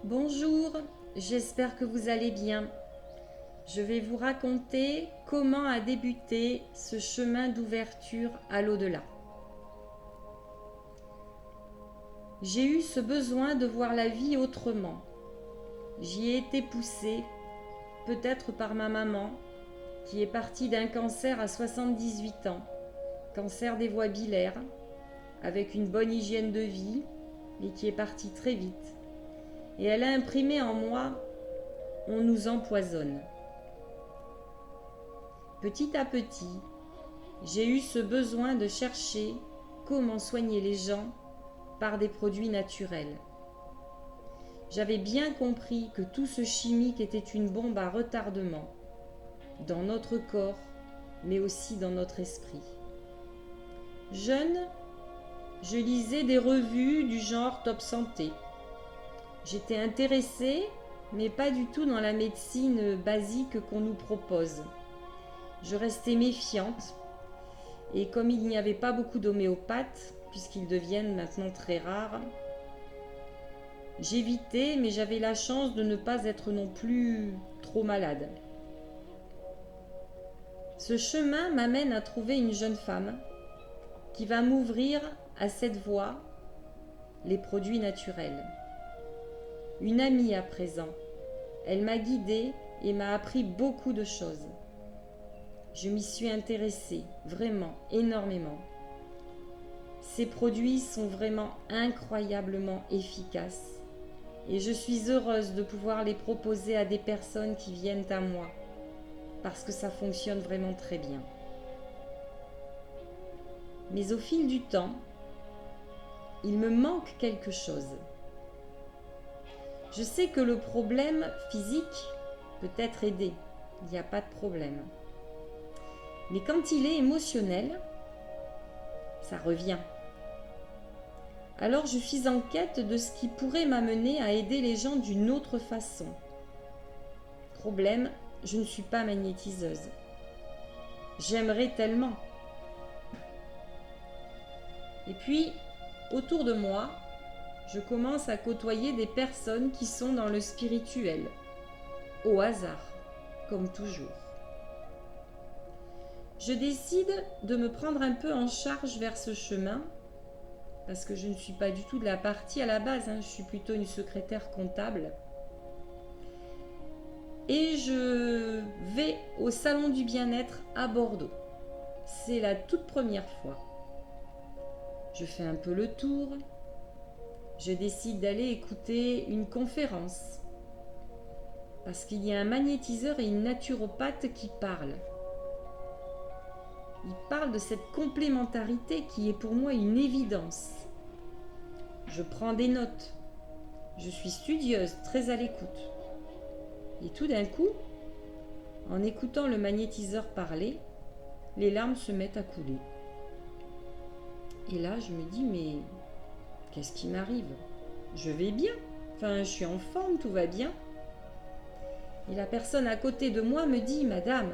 Bonjour, j'espère que vous allez bien. Je vais vous raconter comment a débuté ce chemin d'ouverture à l'au-delà. J'ai eu ce besoin de voir la vie autrement. J'y ai été poussée, peut-être par ma maman, qui est partie d'un cancer à 78 ans, cancer des voies biliaires, avec une bonne hygiène de vie, mais qui est partie très vite. Et elle a imprimé en moi, on nous empoisonne. Petit à petit, j'ai eu ce besoin de chercher comment soigner les gens par des produits naturels. J'avais bien compris que tout ce chimique était une bombe à retardement dans notre corps, mais aussi dans notre esprit. Jeune, je lisais des revues du genre Top Santé. J'étais intéressée, mais pas du tout dans la médecine basique qu'on nous propose. Je restais méfiante, et comme il n'y avait pas beaucoup d'homéopathes, puisqu'ils deviennent maintenant très rares, j'évitais, mais j'avais la chance de ne pas être non plus trop malade. Ce chemin m'amène à trouver une jeune femme qui va m'ouvrir à cette voie, les produits naturels. Une amie à présent. Elle m'a guidée et m'a appris beaucoup de choses. Je m'y suis intéressée, vraiment, énormément. Ces produits sont vraiment incroyablement efficaces et je suis heureuse de pouvoir les proposer à des personnes qui viennent à moi parce que ça fonctionne vraiment très bien. Mais au fil du temps, il me manque quelque chose. Je sais que le problème physique peut être aidé, il n'y a pas de problème. Mais quand il est émotionnel, ça revient. Alors je suis en quête de ce qui pourrait m'amener à aider les gens d'une autre façon. Problème, je ne suis pas magnétiseuse. J'aimerais tellement. Et puis, autour de moi, je commence à côtoyer des personnes qui sont dans le spirituel, au hasard, comme toujours. Je décide de me prendre un peu en charge vers ce chemin, parce que je ne suis pas du tout de la partie à la base, je suis plutôt une secrétaire comptable. Et je vais au salon du bien-être à Bordeaux. C'est la toute première fois. Je fais un peu le tour. Je décide d'aller écouter une conférence. Parce qu'il y a un magnétiseur et une naturopathe qui parlent. Ils parlent de cette complémentarité qui est pour moi une évidence. Je prends des notes. Je suis studieuse, très à l'écoute. Et tout d'un coup, en écoutant le magnétiseur parler, les larmes se mettent à couler. Et là, je me dis, mais qu'est-ce qui m'arrive? Je vais bien. Enfin, je suis en forme, tout va bien. Et la personne à côté de moi me dit, Madame,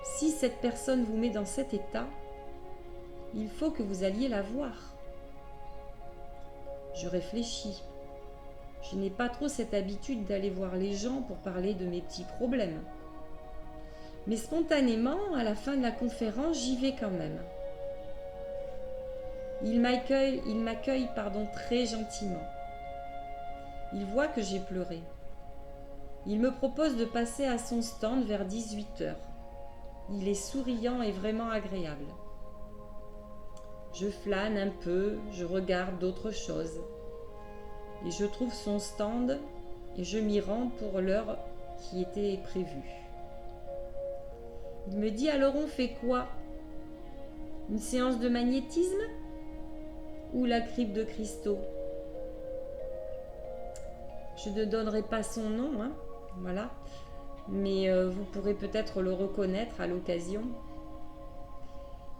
si cette personne vous met dans cet état, il faut que vous alliez la voir. Je réfléchis. Je n'ai pas trop cette habitude d'aller voir les gens pour parler de mes petits problèmes. Mais spontanément, à la fin de la conférence, j'y vais quand même. Il m'accueille très gentiment. Il voit que j'ai pleuré. Il me propose de passer à son stand vers 18h. Il est souriant et vraiment agréable. Je flâne un peu, je regarde d'autres choses. Et je trouve son stand et je m'y rends pour l'heure qui était prévue. Il me dit, alors on fait quoi? Une séance de magnétisme ou la crypte de cristaux? Je ne donnerai pas son nom, voilà, mais vous pourrez peut-être le reconnaître à l'occasion.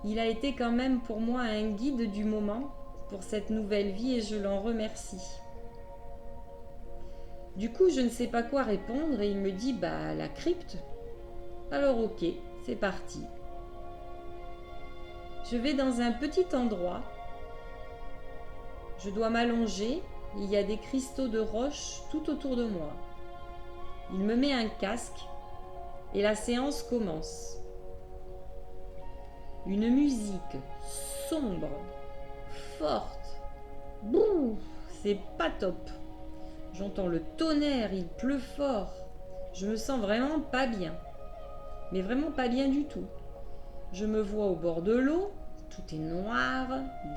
Il a été quand même pour moi un guide du moment pour cette nouvelle vie et je l'en remercie. Du coup, je ne sais pas quoi répondre et il me dit, la crypte. Alors ok, c'est parti. Je vais dans un petit endroit. Je dois m'allonger il y a des cristaux de roche tout autour de moi. Il me met un casque et la séance commence. Une musique sombre, forte. Bouh, c'est pas top. J'entends le tonnerre, il pleut fort. Je me sens vraiment pas bien. Mais vraiment pas bien du tout. Je me vois au bord de l'eau, tout est noir,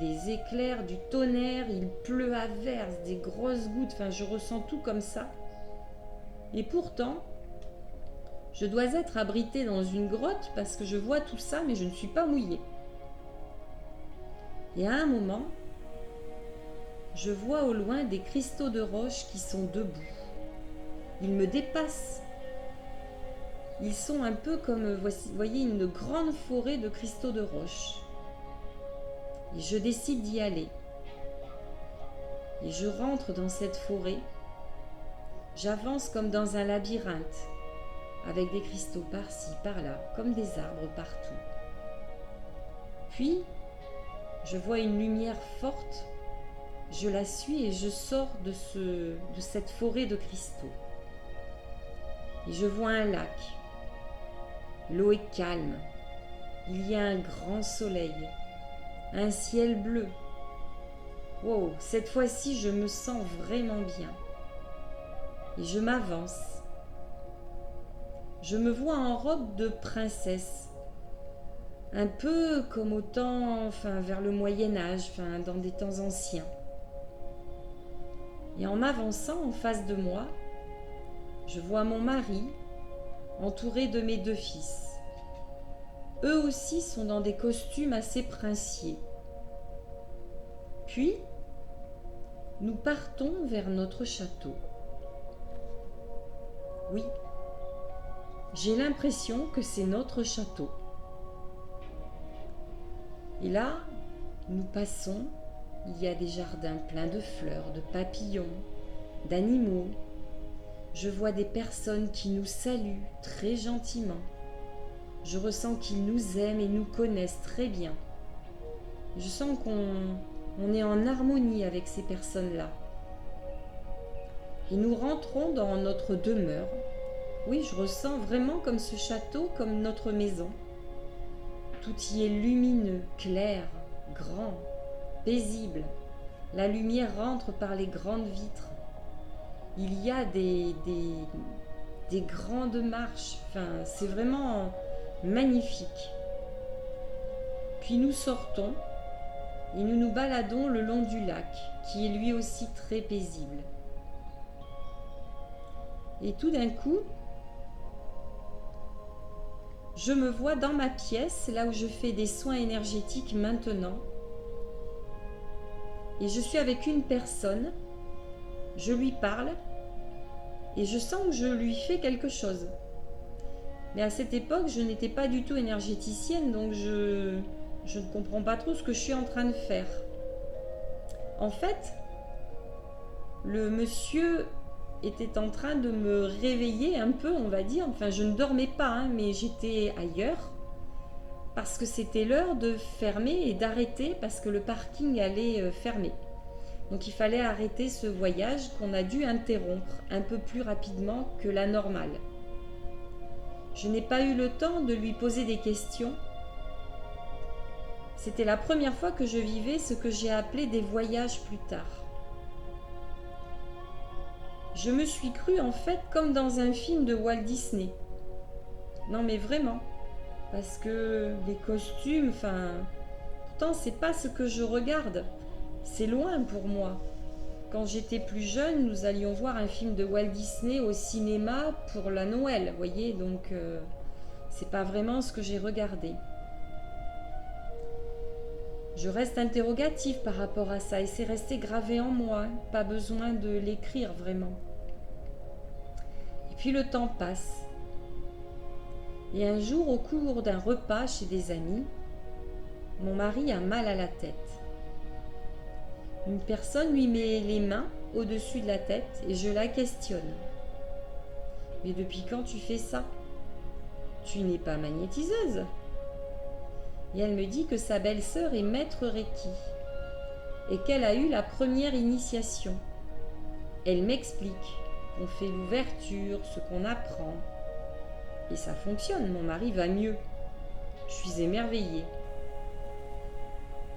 des éclairs, du tonnerre, il pleut à verse, des grosses gouttes, enfin je ressens tout comme ça. Et pourtant, je dois être abritée dans une grotte parce que je vois tout ça mais je ne suis pas mouillée. Et à un moment, je vois au loin des cristaux de roche qui sont debout. Ils me dépassent. Ils sont un peu comme, vous voyez, une grande forêt de cristaux de roche. Et je décide d'y aller. Et je rentre dans cette forêt. J'avance comme dans un labyrinthe, avec des cristaux par-ci, par-là, comme des arbres partout. Puis, je vois une lumière forte. Je la suis et je sors de cette forêt de cristaux. Et je vois un lac. L'eau est calme. Il y a un grand soleil. Un ciel bleu. Wow, cette fois-ci, je me sens vraiment bien. Et je m'avance. Je me vois en robe de princesse. Un peu comme au temps, vers le Moyen-Âge, dans des temps anciens. Et en m'avançant en face de moi, je vois mon mari entouré de mes 2 fils. Eux aussi sont dans des costumes assez princiers. Puis, nous partons vers notre château. Oui, j'ai l'impression que c'est notre château. Et là, nous passons, il y a des jardins pleins de fleurs, de papillons, d'animaux. Je vois des personnes qui nous saluent très gentiment. Je ressens qu'ils nous aiment et nous connaissent très bien. Je sens qu'on est en harmonie avec ces personnes-là. Et nous rentrons dans notre demeure. Oui, je ressens vraiment comme ce château, comme notre maison. Tout y est lumineux, clair, grand, paisible. La lumière rentre par les grandes vitres. Il y a des grandes marches. C'est vraiment magnifique. Puis nous sortons et nous nous baladons le long du lac, qui est lui aussi très paisible. Et tout d'un coup, je me vois dans ma pièce, là où je fais des soins énergétiques maintenant. Et je suis avec une personne, je lui parle et je sens que je lui fais quelque chose. Mais à cette époque, je n'étais pas du tout énergéticienne, donc je ne comprends pas trop ce que je suis en train de faire. En fait, le monsieur était en train de me réveiller un peu, on va dire. Je ne dormais pas, mais j'étais ailleurs parce que c'était l'heure de fermer et d'arrêter parce que le parking allait fermer. Donc il fallait arrêter ce voyage qu'on a dû interrompre un peu plus rapidement que la normale. Je n'ai pas eu le temps de lui poser des questions. C'était la première fois que je vivais ce que j'ai appelé des voyages plus tard. Je me suis crue en fait comme dans un film de Walt Disney. Non mais vraiment. Parce que les costumes, pourtant c'est pas ce que je regarde. C'est loin pour moi. Quand j'étais plus jeune, nous allions voir un film de Walt Disney au cinéma pour la Noël, vous voyez, donc c'est pas vraiment ce que j'ai regardé. Je reste interrogative par rapport à ça et c'est resté gravé en moi, pas besoin de l'écrire vraiment. Et puis le temps passe. Et un jour, au cours d'un repas chez des amis, mon mari a mal à la tête. Une personne lui met les mains au-dessus de la tête et je la questionne. Mais depuis quand tu fais ça? Tu n'es pas magnétiseuse? Et elle me dit que sa belle-sœur est maître Reiki et qu'elle a eu la première initiation. Elle m'explique qu'on fait l'ouverture, ce qu'on apprend. Et ça fonctionne, mon mari va mieux. Je suis émerveillée.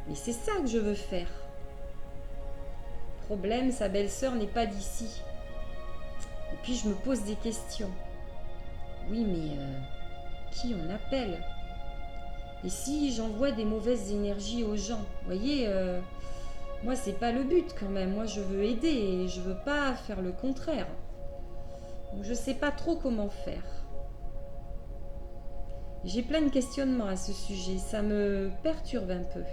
Mais c'est ça que je veux faire. Problème, sa belle-sœur n'est pas d'ici. Et puis je me pose des questions. Oui, mais qui on appelle? Et si j'envoie des mauvaises énergies aux gens? Vous voyez, moi c'est pas le but quand même. Moi je veux aider et je veux pas faire le contraire. Donc je sais pas trop comment faire. J'ai plein de questionnements à ce sujet. Ça me perturbe un peu.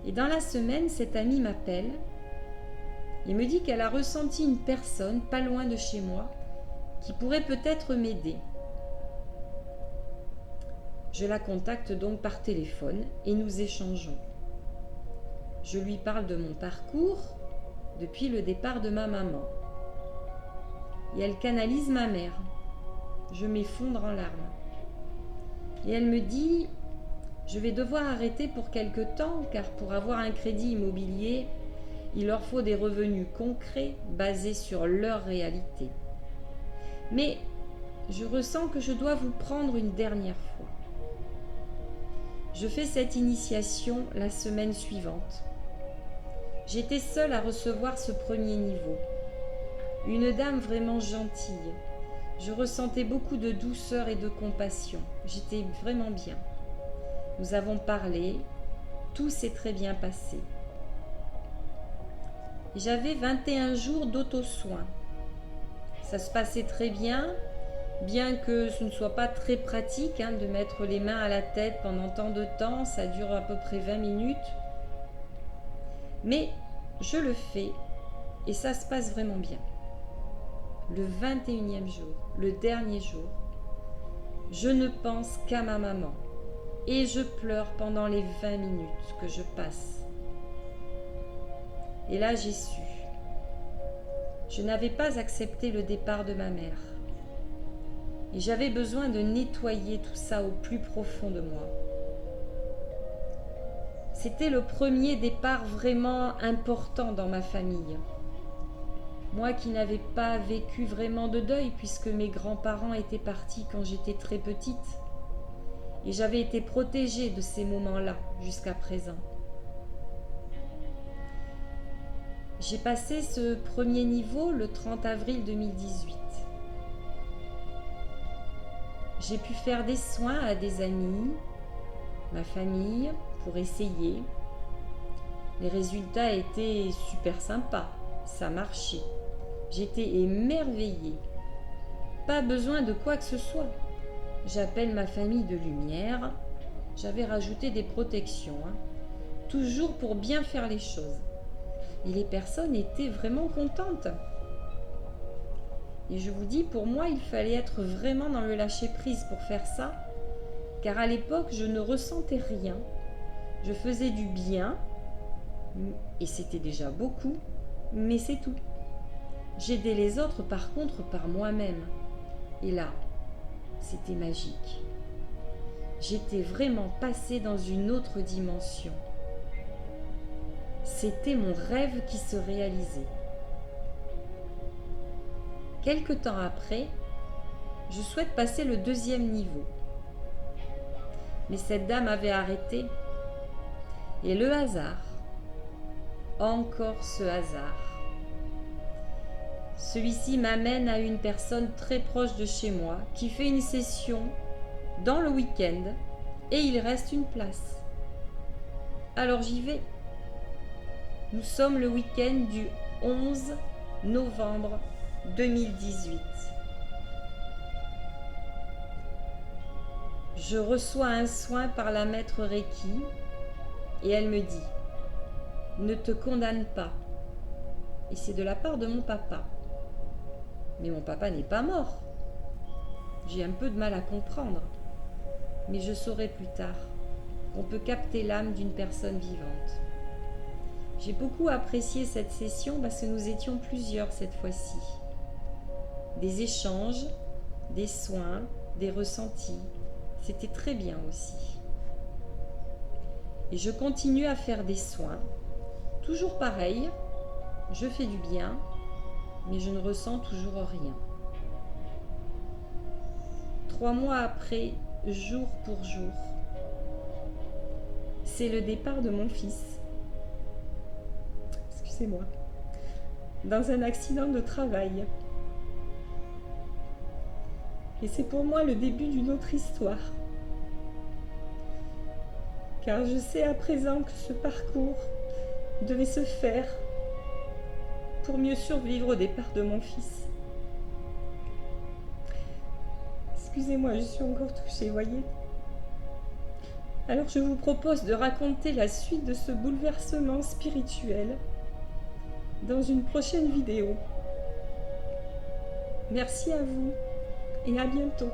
Et dans la semaine, cette amie m'appelle et me dit qu'elle a ressenti une personne pas loin de chez moi qui pourrait peut-être m'aider. Je la contacte donc par téléphone et nous échangeons. Je lui parle de mon parcours depuis le départ de ma maman. Et elle canalise ma mère. Je m'effondre en larmes. Et elle me dit: je vais devoir arrêter pour quelque temps car pour avoir un crédit immobilier, il leur faut des revenus concrets basés sur leur réalité. Mais je ressens que je dois vous prendre une dernière fois. Je fais cette initiation la semaine suivante. J'étais seule à recevoir ce premier niveau. Une dame vraiment gentille. Je ressentais beaucoup de douceur et de compassion. J'étais vraiment bien. Nous avons parlé, tout s'est très bien passé. J'avais 21 jours d'auto-soin. Ça se passait très bien, bien que ce ne soit pas très pratique de mettre les mains à la tête pendant tant de temps, ça dure à peu près 20 minutes. Mais je le fais et ça se passe vraiment bien. Le 21e jour, le dernier jour, je ne pense qu'à ma maman et je pleure pendant les 20 minutes que je passe. Et là, j'ai su. Je n'avais pas accepté le départ de ma mère. Et j'avais besoin de nettoyer tout ça au plus profond de moi. C'était le premier départ vraiment important dans ma famille. Moi qui n'avais pas vécu vraiment de deuil puisque mes grands-parents étaient partis quand j'étais très petite. Et j'avais été protégée de ces moments-là jusqu'à présent. J'ai passé ce premier niveau le 30 avril 2018. J'ai pu faire des soins à des amis, ma famille, pour essayer. Les résultats étaient super sympas, ça marchait. J'étais émerveillée. Pas besoin de quoi que ce soit. J'appelle ma famille de lumière. J'avais rajouté des protections, toujours pour bien faire les choses. Et les personnes étaient vraiment contentes. Et je vous dis, pour moi, il fallait être vraiment dans le lâcher-prise pour faire ça, car à l'époque, je ne ressentais rien. Je faisais du bien, et c'était déjà beaucoup, mais c'est tout. J'aidais les autres, par contre, par moi-même. Et là, c'était magique. J'étais vraiment passée dans une autre dimension. C'était mon rêve qui se réalisait. Quelque temps après, je souhaite passer le 2e niveau. Mais cette dame avait arrêté. Et le hasard, encore ce hasard. Celui-ci m'amène à une personne très proche de chez moi qui fait une session dans le week-end et il reste une place. Alors j'y vais. Nous sommes le week-end du 11 novembre 2018. Je reçois un soin par la maître Reiki et elle me dit: ne te condamne pas. Et c'est de la part de mon papa. Mais mon papa n'est pas mort. J'ai un peu de mal à comprendre. Mais je saurai plus tard qu'on peut capter l'âme d'une personne vivante. J'ai beaucoup apprécié cette session parce que nous étions plusieurs cette fois-ci. Des échanges, des soins, des ressentis. C'était très bien aussi. Et je continue à faire des soins. Toujours pareil, je fais du bien mais je ne ressens toujours rien. 3 mois après, jour pour jour, c'est le départ de mon fils. Excusez-moi. Dans un accident de travail. Et c'est pour moi le début d'une autre histoire. Car je sais à présent que ce parcours devait se faire pour mieux survivre au départ de mon fils. Excusez-moi, je suis encore touchée, voyez. Alors je vous propose de raconter la suite de ce bouleversement spirituel dans une prochaine vidéo. Merci à vous et à bientôt.